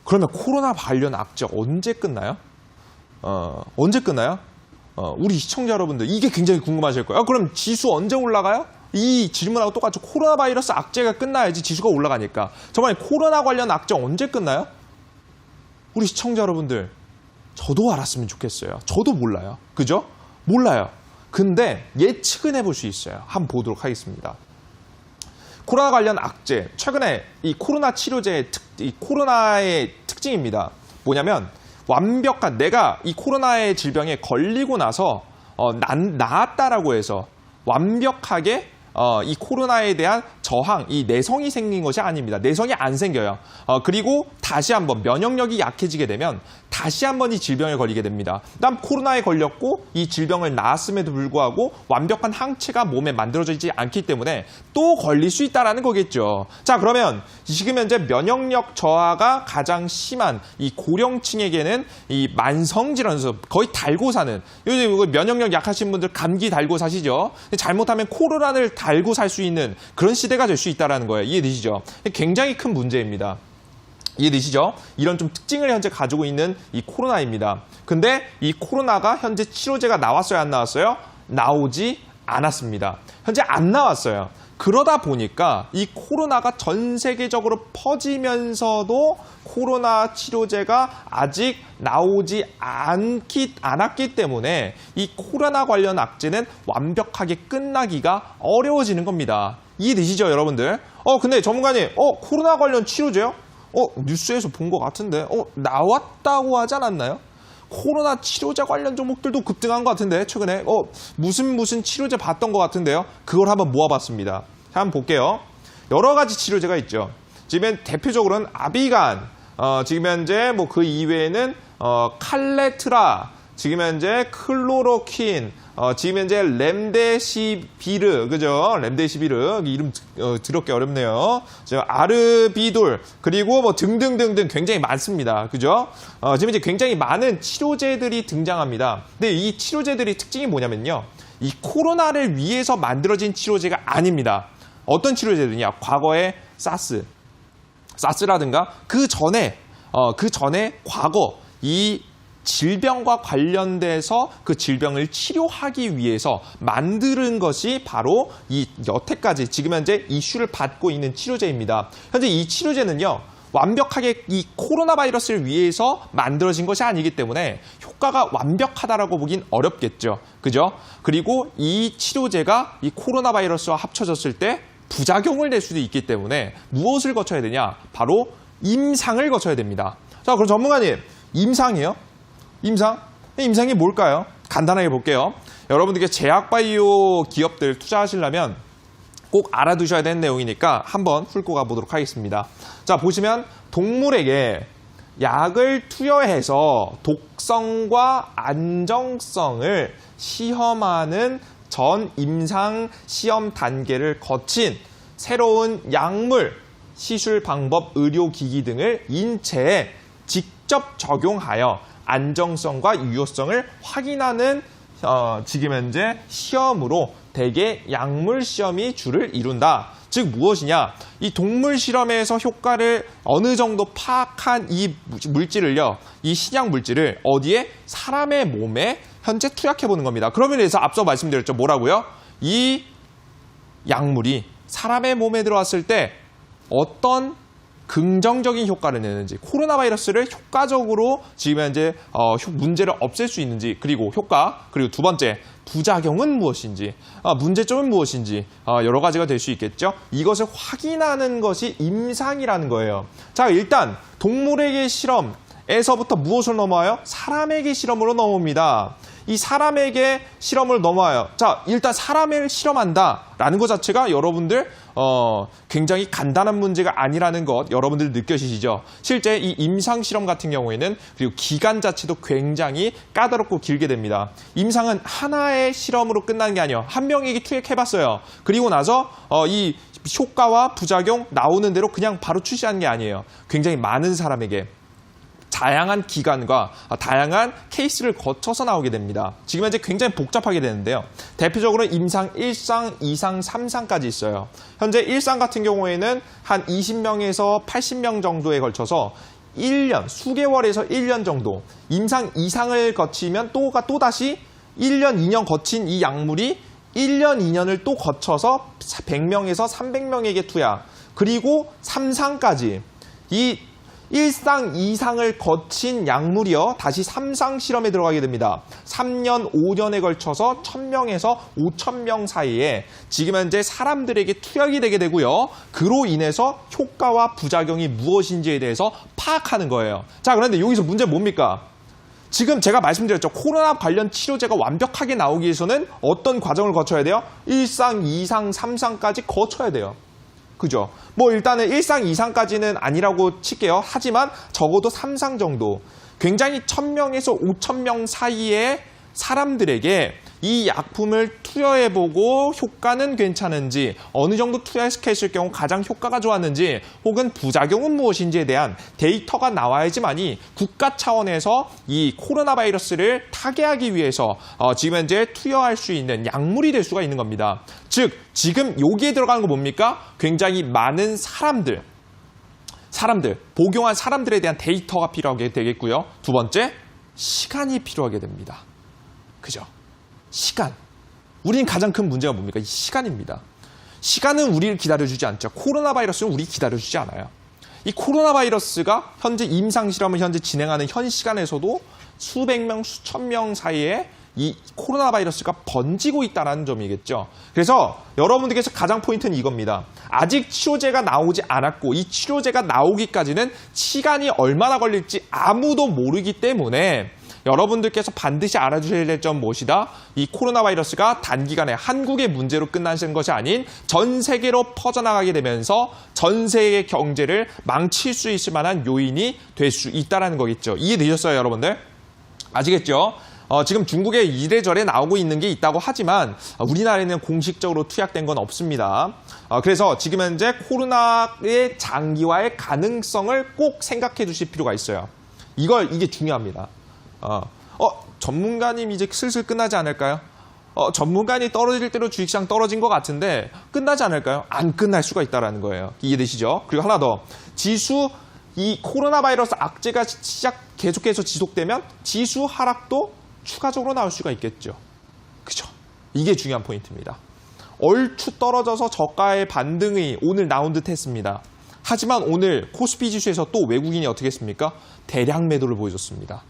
그러면 코로나 관련 악재 언제 끝나요? 언제 끝나요? 우리 시청자 여러분들 이게 굉장히 궁금하실 거예요. 그럼 지수 언제 올라가요? 이 질문하고 똑같죠. 코로나 바이러스 악재가 끝나야지 지수가 올라가니까. 정말 코로나 관련 악재 언제 끝나요? 우리 시청자 여러분들, 저도 알았으면 좋겠어요. 저도 몰라요. 그죠? 몰라요. 근데 예측은 해볼 수 있어요. 한번 보도록 하겠습니다. 코로나 관련 악재, 최근에 이 코로나 치료제의 이 코로나의 특징입니다. 뭐냐면 완벽한, 내가 이 코로나의 질병에 걸리고 나서 나았다라고 해서 완벽하게 이 코로나에 대한 저항, 이 내성이 생긴 것이 아닙니다. 내성이 안 생겨요. 그리고 다시 한번 면역력이 약해지게 되면 다시 한번 이 질병에 걸리게 됩니다. 난 코로나에 걸렸고 이 질병을 나았음에도 불구하고 완벽한 항체가 몸에 만들어지지 않기 때문에 또 걸릴 수 있다는 거겠죠. 자, 그러면 지금 현재 면역력 저하가 가장 심한 이 고령층에게는 이 만성질환에서 거의 달고 사는, 요즘 면역력 약하신 분들 감기 달고 사시죠. 잘못하면 코로나를 달고 살 수 있는 그런 시대가 될 수 있다는 거예요. 이해되시죠? 굉장히 큰 문제입니다. 이해되시죠? 이런 좀 특징을 현재 가지고 있는 이 코로나입니다. 근데 이 코로나가 현재 치료제가 나왔어요, 안 나왔어요? 나오지 않았습니다. 현재 안 나왔어요. 그러다 보니까 이 코로나가 전 세계적으로 퍼지면서도 코로나 치료제가 아직 나오지 않았기 때문에 이 코로나 관련 악재는 완벽하게 끝나기가 어려워지는 겁니다. 이해되시죠, 여러분들? 근데 전문가님, 코로나 관련 치료제요? 뉴스에서 본 것 같은데, 나왔다고 하지 않았나요? 코로나 치료제 관련 종목들도 급등한 것 같은데, 최근에, 무슨 치료제 봤던 것 같은데요? 그걸 한번 모아봤습니다. 자, 한번 볼게요. 여러 가지 치료제가 있죠. 지금 대표적으로는 아비간, 지금 현재 뭐 그 이외에는, 칼레트라, 지금 현재 클로로킨, 지금 현재 렘데시비르, 그죠? 렘데시비르, 이름 드럽게 어렵네요. 아르비돌, 그리고 뭐 등등등등 굉장히 많습니다. 그죠? 지금 이제 굉장히 많은 치료제들이 등장합니다. 근데 이 치료제들이 특징이 뭐냐면요. 이 코로나를 위해서 만들어진 치료제가 아닙니다. 어떤 치료제들이냐? 과거에 사스라든가 그 전에 과거 이 질병과 관련돼서 그 질병을 치료하기 위해서 만드는 것이 바로 이 여태까지 지금 현재 이슈를 받고 있는 치료제입니다. 현재 이 치료제는요, 완벽하게 이 코로나 바이러스를 위해서 만들어진 것이 아니기 때문에 효과가 완벽하다라고 보긴 어렵겠죠. 그죠? 그리고 이 치료제가 이 코로나 바이러스와 합쳐졌을 때 부작용을 낼 수도 있기 때문에 무엇을 거쳐야 되냐? 바로 임상을 거쳐야 됩니다. 자, 그럼 전문가님, 임상이요? 임상이 뭘까요? 간단하게 볼게요. 여러분들께 제약바이오 기업들 투자하시려면 꼭 알아두셔야 되는 내용이니까 한번 훑고 가보도록 하겠습니다. 자, 보시면 동물에게 약을 투여해서 독성과 안정성을 시험하는 전 임상 시험 단계를 거친 새로운 약물, 시술 방법, 의료기기 등을 인체에 직접 적용하여 안정성과 유효성을 확인하는 지금 현재 시험으로 대개 약물 시험이 주를 이룬다. 즉 무엇이냐? 이 동물 실험에서 효과를 어느 정도 파악한 이 물질을요, 이 신약 물질을 어디에? 사람의 몸에 현재 투약해보는 겁니다. 그러면 그래서 앞서 말씀드렸죠. 뭐라고요? 이 약물이 사람의 몸에 들어왔을 때 어떤 긍정적인 효과를 내는지, 코로나 바이러스를 효과적으로 지금 현재 문제를 없앨 수 있는지, 그리고 효과, 그리고 두 번째 부작용은 무엇인지, 문제점은 무엇인지 여러 가지가 될 수 있겠죠. 이것을 확인하는 것이 임상이라는 거예요. 자, 일단 동물에게 실험에서부터 무엇으로 넘어와요? 사람에게 실험으로 넘어옵니다. 이 사람에게 실험을 넘어와요. 자, 일단 사람을 실험한다라는 것 자체가 여러분들 굉장히 간단한 문제가 아니라는 것 여러분들 느껴지시죠? 실제 이 임상 실험 같은 경우에는 그리고 기간 자체도 굉장히 까다롭고 길게 됩니다. 임상은 하나의 실험으로 끝나는 게 아니에요. 한 명에게 투약해봤어요. 그리고 나서 이 효과와 부작용 나오는 대로 그냥 바로 출시하는 게 아니에요. 굉장히 많은 사람에게 다양한 기관과 다양한 케이스를 거쳐서 나오게 됩니다. 지금 현재 굉장히 복잡하게 되는데요. 대표적으로 임상 1상, 2상, 3상까지 있어요. 현재 1상 같은 경우에는 한 20명에서 80명 정도에 걸쳐서 1년, 수개월에서 1년 정도, 임상 2상을 거치면 또다시 1년, 2년 거친 이 약물이 1년, 2년을 또 거쳐서 100명에서 300명에게 투약, 그리고 3상까지 이 1상, 2상을 거친 약물이요. 다시 3상 실험에 들어가게 됩니다. 3년, 5년에 걸쳐서 1000명에서 5000명 사이에 지금 현재 사람들에게 투약이 되게 되고요. 그로 인해서 효과와 부작용이 무엇인지에 대해서 파악하는 거예요. 자, 그런데 여기서 문제 뭡니까? 지금 제가 말씀드렸죠. 코로나 관련 치료제가 완벽하게 나오기 위해서는 어떤 과정을 거쳐야 돼요? 1상, 2상, 3상까지 거쳐야 돼요. 그죠? 뭐 일단은 1상, 2상까지는 아니라고 칠게요. 하지만 적어도 3상 정도. 굉장히 1000명에서 5000명 사이의 사람들에게 이 약품을 투여해보고 효과는 괜찮은지, 어느 정도 투여했을 경우 가장 효과가 좋았는지, 혹은 부작용은 무엇인지에 대한 데이터가 나와야지만이 국가 차원에서 이 코로나 바이러스를 타개하기 위해서 지금 현재 투여할 수 있는 약물이 될 수가 있는 겁니다. 즉, 지금 여기에 들어가는 거 뭡니까? 굉장히 많은 사람들, 복용한 사람들에 대한 데이터가 필요하게 되겠고요. 두 번째, 시간이 필요하게 됩니다. 그죠? 시간. 우리는 가장 큰 문제가 뭡니까? 이 시간입니다. 시간은 우리를 기다려주지 않죠. 코로나 바이러스는 우리 기다려주지 않아요. 이 코로나 바이러스가 현재 임상 실험을 현재 진행하는 현 시간에서도 수백 명, 수천 명 사이에 이 코로나 바이러스가 번지고 있다는 점이겠죠. 그래서 여러분들께서 가장 포인트는 이겁니다. 아직 치료제가 나오지 않았고 이 치료제가 나오기까지는 시간이 얼마나 걸릴지 아무도 모르기 때문에 여러분들께서 반드시 알아주셔야 될 점 무엇이다? 이 코로나 바이러스가 단기간에 한국의 문제로 끝나는 것이 아닌 전 세계로 퍼져나가게 되면서 전 세계 경제를 망칠 수 있을 만한 요인이 될 수 있다는 거겠죠. 이해되셨어요, 여러분들? 아시겠죠? 지금 중국에 이래저래 나오고 있는 게 있다고 하지만 우리나라에는 공식적으로 투약된 건 없습니다. 그래서 지금 현재 코로나의 장기화의 가능성을 꼭 생각해 두실 필요가 있어요. 이게 중요합니다. 전문가님 이제 슬슬 끝나지 않을까요? 전문가님 떨어질 대로 주식시장 떨어진 것 같은데 끝나지 않을까요? 안 끝날 수가 있다는 거예요. 이해되시죠? 그리고 하나 더. 지수, 이 코로나 바이러스 악재가 계속해서 지속되면 지수 하락도 추가적으로 나올 수가 있겠죠. 그죠? 이게 중요한 포인트입니다. 얼추 떨어져서 저가의 반등이 오늘 나온 듯 했습니다. 하지만 오늘 코스피 지수에서 또 외국인이 어떻게 했습니까? 대량 매도를 보여줬습니다.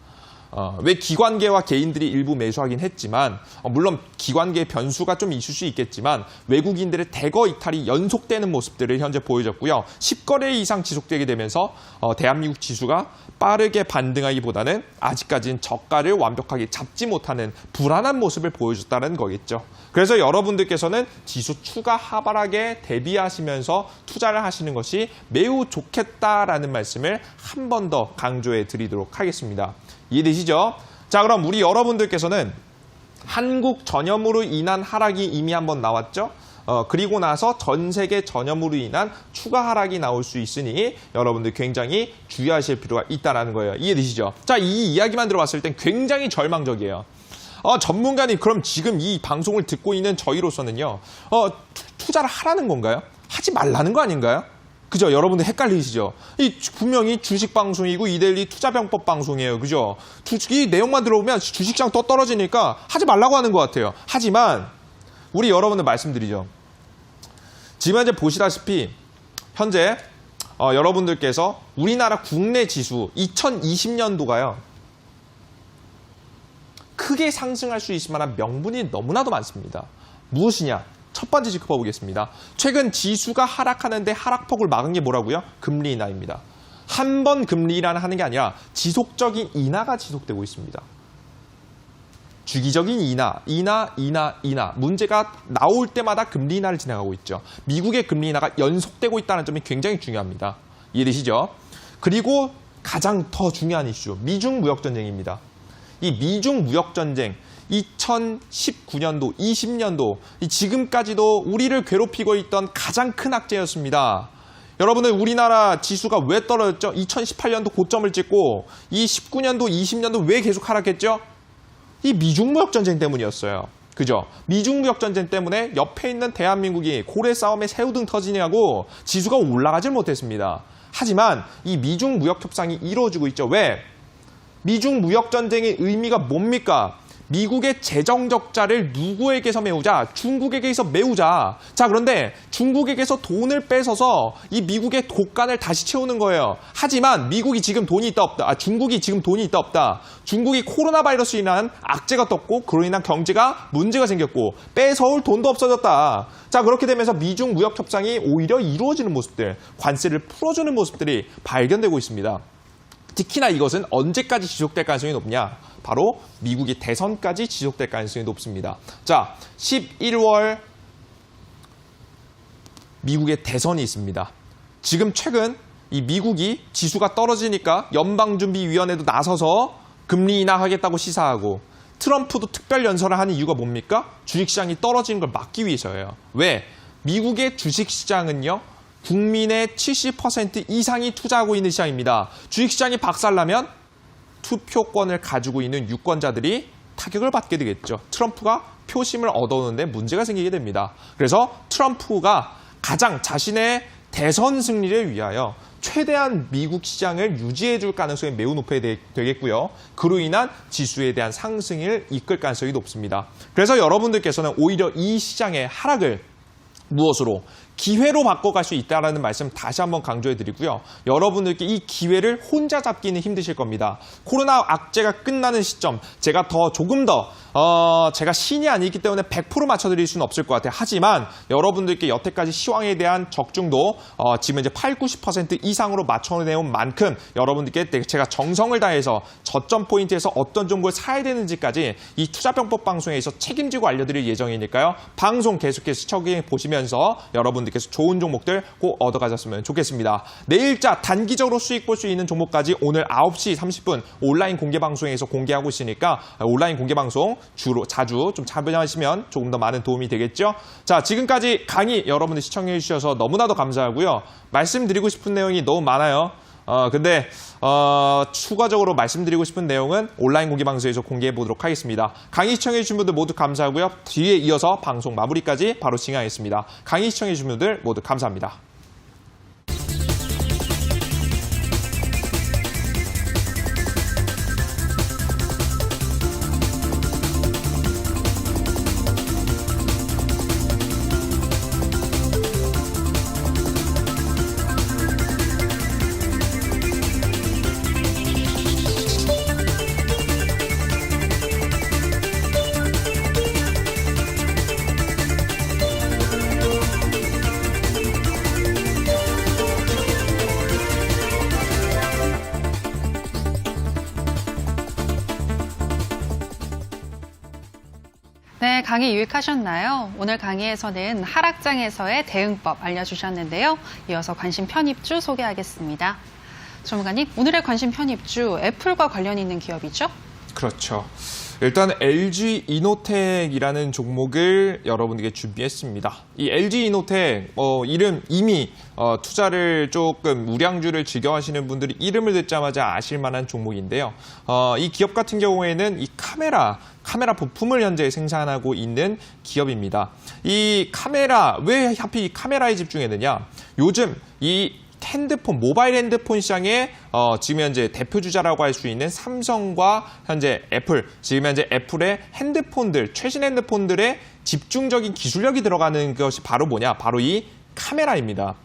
왜 기관계와 개인들이 일부 매수하긴 했지만 물론 기관계의 변수가 좀 있을 수 있겠지만 외국인들의 대거 이탈이 연속되는 모습들을 현재 보여줬고요. 10거래 이상 지속되게 되면서 대한민국 지수가 빠르게 반등하기보다는 아직까지는 저가를 완벽하게 잡지 못하는 불안한 모습을 보여줬다는 거겠죠. 그래서 여러분들께서는 지수 추가 하락에 대비하시면서 투자를 하시는 것이 매우 좋겠다라는 말씀을 한 번 더 강조해 드리도록 하겠습니다. 이해되시죠? 자, 그럼 우리 여러분들께서는 한국 전염으로 인한 하락이 이미 한번 나왔죠? 그리고 나서 전 세계 전염으로 인한 추가 하락이 나올 수 있으니 여러분들 굉장히 주의하실 필요가 있다는 거예요. 이해되시죠? 자, 이 이야기만 들어봤을 땐 굉장히 절망적이에요. 전문가님, 그럼 지금 이 방송을 듣고 있는 저희로서는요, 투자를 하라는 건가요? 하지 말라는 거 아닌가요? 그죠? 여러분들 헷갈리시죠? 분명히 주식 방송이고 이데일리 투자병법 방송이에요. 그죠? 이 내용만 들어보면 주식시장 또 떨어지니까 하지 말라고 하는 것 같아요. 하지만 우리 여러분들 말씀드리죠. 지금 현재 보시다시피 현재 여러분들께서 우리나라 국내 지수 2020년도가요. 크게 상승할 수 있을 만한 명분이 너무나도 많습니다. 무엇이냐? 첫 번째 짚어보겠습니다. 최근 지수가 하락하는데 하락폭을 막은 게 뭐라고요? 금리 인하입니다. 한 번 금리 인하는 하는 게 아니라 지속적인 인하가 지속되고 있습니다. 주기적인 인하 문제가 나올 때마다 금리 인하를 진행하고 있죠. 미국의 금리 인하가 연속되고 있다는 점이 굉장히 중요합니다. 이해되시죠? 그리고 가장 더 중요한 이슈, 미중 무역 전쟁입니다. 이 미중 무역 전쟁 2019년도, 20년도 지금까지도 우리를 괴롭히고 있던 가장 큰 악재였습니다. 여러분들 우리나라 지수가 왜 떨어졌죠? 2018년도 고점을 찍고 이 19년도, 20년도 왜 계속 하락했죠? 이 미중 무역 전쟁 때문이었어요. 그죠? 미중 무역 전쟁 때문에 옆에 있는 대한민국이 고래 싸움에 새우등 터지냐고 지수가 올라가질 못했습니다. 하지만 이 미중 무역 협상이 이루어지고 있죠. 왜? 미중 무역 전쟁의 의미가 뭡니까? 미국의 재정 적자를 누구에게서 메우자? 중국에게서 메우자. 자, 그런데 중국에게서 돈을 뺏어서 이 미국의 곳간을 다시 채우는 거예요. 하지만 미국이 지금 돈이 있다 없다. 중국이 지금 돈이 있다 없다. 중국이 코로나 바이러스로 인한 악재가 떴고 그로 인한 경제가 문제가 생겼고 뺏어올 돈도 없어졌다. 자, 그렇게 되면서 미중 무역 협상이 오히려 이루어지는 모습들, 관세를 풀어주는 모습들이 발견되고 있습니다. 특히나 이것은 언제까지 지속될 가능성이 높냐? 바로 미국이 대선까지 지속될 가능성이 높습니다. 자, 11월 미국의 대선이 있습니다. 지금 최근 이 미국이 지수가 떨어지니까 연방준비위원회도 나서서 금리 인하하겠다고 시사하고 트럼프도 특별 연설을 하는 이유가 뭡니까? 주식시장이 떨어지는 걸 막기 위해서예요. 왜? 미국의 주식시장은요. 국민의 70% 이상이 투자하고 있는 시장입니다. 주식시장이 박살나면 투표권을 가지고 있는 유권자들이 타격을 받게 되겠죠. 트럼프가 표심을 얻어오는데 문제가 생기게 됩니다. 그래서 트럼프가 가장 자신의 대선 승리를 위하여 최대한 미국 시장을 유지해 줄 가능성이 매우 높아야 되겠고요. 그로 인한 지수에 대한 상승을 이끌 가능성이 높습니다. 그래서 여러분들께서는 오히려 이 시장의 하락을 무엇으로? 기회로 바꿔갈 수 있다는 말씀 다시 한번 강조해 드리고요. 여러분들께 이 기회를 혼자 잡기는 힘드실 겁니다. 코로나 악재가 끝나는 시점, 제가 조금 더 제가 신이 아니기 때문에 100% 맞춰드릴 수는 없을 것 같아요. 하지만 여러분들께 여태까지 시황에 대한 적중도 지금 이제 80-90% 이상으로 맞춰내온 만큼 여러분들께 제가 정성을 다해서 저점 포인트에서 어떤 종목을 사야 되는지까지 이 투자병법 방송에서 책임지고 알려드릴 예정이니까요. 방송 계속해서 시청해 보시면서 여러분들께서 좋은 종목들 꼭 얻어가셨으면 좋겠습니다. 내일자 단기적으로 수익 볼 수 있는 종목까지 오늘 9시 30분 온라인 공개 방송에서 공개하고 있으니까 온라인 공개 방송 자주 좀 참여하시면 조금 더 많은 도움이 되겠죠. 자, 지금까지 강의 여러분들 시청해 주셔서 너무나도 감사하고요. 말씀드리고 싶은 내용이 너무 많아요. 근데 추가적으로 말씀드리고 싶은 내용은 온라인 공개 방송에서 공개해 보도록 하겠습니다. 강의 시청해 주신 분들 모두 감사하고요. 뒤에 이어서 방송 마무리까지 바로 진행하겠습니다. 강의 시청해 주신 분들 모두 감사합니다. 네, 강의 유익하셨나요? 오늘 강의에서는 하락장에서의 대응법 알려주셨는데요. 이어서 관심 편입주 소개하겠습니다. 전문가님, 오늘의 관심 편입주 애플과 관련 있는 기업이죠? 그렇죠. 일단 LG 이노텍이라는 종목을 여러분에게 준비했습니다. 이 LG 이노텍 이름 이미 투자를 조금 우량주를 즐겨하시는 분들이 이름을 듣자마자 아실 만한 종목인데요. 이 기업 같은 경우에는 이 카메라 부품을 현재 생산하고 있는 기업입니다. 이 카메라, 왜 하필 이 카메라에 집중했느냐? 요즘 이 모바일 핸드폰 시장에 지금 현재 대표주자라고 할 수 있는 삼성과 현재 애플, 지금 현재 애플의 핸드폰들, 최신 핸드폰들의 집중적인 기술력이 들어가는 것이 바로 뭐냐? 바로 이 카메라입니다.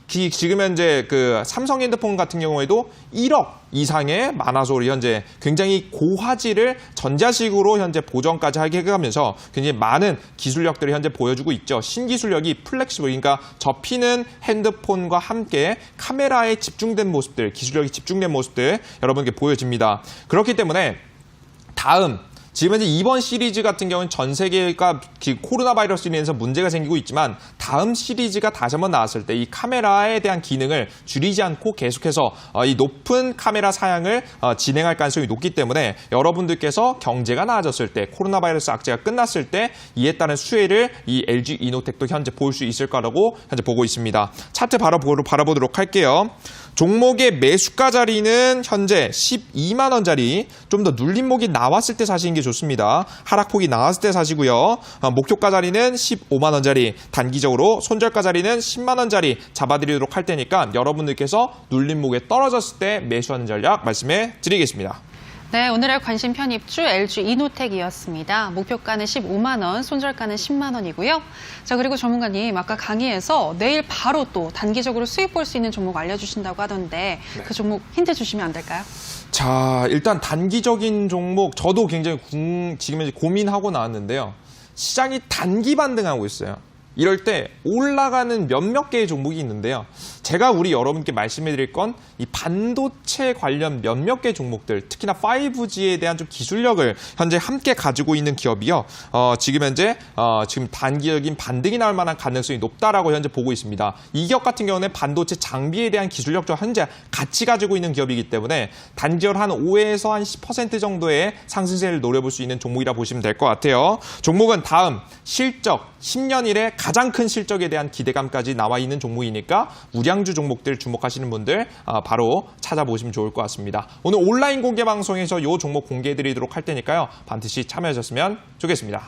지금 현재 그 삼성 핸드폰 같은 경우에도 1억 이상의 만화소를 현재 굉장히 고화질을 전자식으로 현재 보정까지 하게 해가면서 굉장히 많은 기술력들을 현재 보여주고 있죠. 신기술력이 플렉시블, 그러니까 접히는 핸드폰과 함께 카메라에 집중된 모습들, 기술력이 집중된 모습들 여러분께 보여집니다. 그렇기 때문에 다음 지금 이제 이번 시리즈 같은 경우는 전 세계가 코로나 바이러스로 인해서 문제가 생기고 있지만 다음 시리즈가 다시 한번 나왔을 때 이 카메라에 대한 기능을 줄이지 않고 계속해서 이 높은 카메라 사양을 진행할 가능성이 높기 때문에 여러분들께서 경제가 나아졌을 때 코로나 바이러스 악재가 끝났을 때 이에 따른 수혜를 이 LG 이노텍도 현재 볼 수 있을 거라고 현재 보고 있습니다. 차트 바라보도록 할게요. 종목의 매수가 자리는 현재 12만 원짜리, 좀 더 눌림목이 나왔을 때 사시는 게 좋습니다. 하락폭이 나왔을 때 사시고요. 목표가 자리는 15만 원짜리, 단기적으로 손절가 자리는 10만 원짜리 잡아드리도록 할 테니까 여러분들께서 눌림목에 떨어졌을 때 매수하는 전략 말씀해 드리겠습니다. 네, 오늘의 관심 편입주 LG 이노텍이었습니다. 목표가는 15만 원, 손절가는 10만 원이고요. 자, 그리고 전문가님 아까 강의에서 내일 바로 또 단기적으로 수익 볼 수 있는 종목 알려주신다고 하던데 그 종목 힌트 주시면 안 될까요? 자, 일단 단기적인 종목 저도 굉장히 지금 이제 고민하고 나왔는데요. 시장이 단기 반등하고 있어요. 이럴 때 올라가는 몇몇 개의 종목이 있는데요. 제가 우리 여러분께 말씀해 드릴 건 이 반도체 관련 몇몇 개 종목들, 특히나 5G에 대한 좀 기술력을 현재 함께 가지고 있는 기업이요. 지금 현재 지금 단기적인 반등이 나올 만한 가능성이 높다라고 현재 보고 있습니다. 이 기업 같은 경우는 반도체 장비에 대한 기술력도 현재 같이 가지고 있는 기업이기 때문에 단기적으로 한 5에서 한 10% 정도의 상승세를 노려볼 수 있는 종목이라 보시면 될 것 같아요. 종목은 다음 실적, 10년 이래 가장 큰 실적에 대한 기대감까지 나와 있는 종목이니까 우량주 종목들 주목하시는 분들 바로 찾아보시면 좋을 것 같습니다. 오늘 온라인 공개 방송에서 이 종목 공개해드리도록 할 테니까요. 반드시 참여하셨으면 좋겠습니다.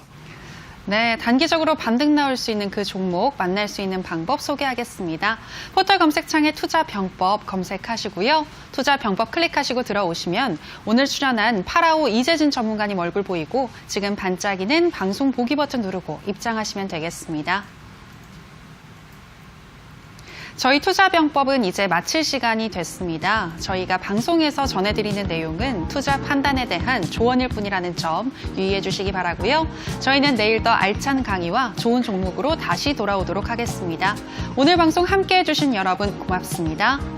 네, 단기적으로 반등 나올 수 있는 그 종목 만날 수 있는 방법 소개하겠습니다. 포털 검색창에 투자병법 검색하시고요. 투자병법 클릭하시고 들어오시면 오늘 출연한 파라오 이재진 전문가님 얼굴 보이고 지금 반짝이는 방송 보기 버튼 누르고 입장하시면 되겠습니다. 저희 투자병법은 이제 마칠 시간이 됐습니다. 저희가 방송에서 전해드리는 내용은 투자 판단에 대한 조언일 뿐이라는 점 유의해 주시기 바라고요. 저희는 내일 더 알찬 강의와 좋은 종목으로 다시 돌아오도록 하겠습니다. 오늘 방송 함께해 주신 여러분 고맙습니다.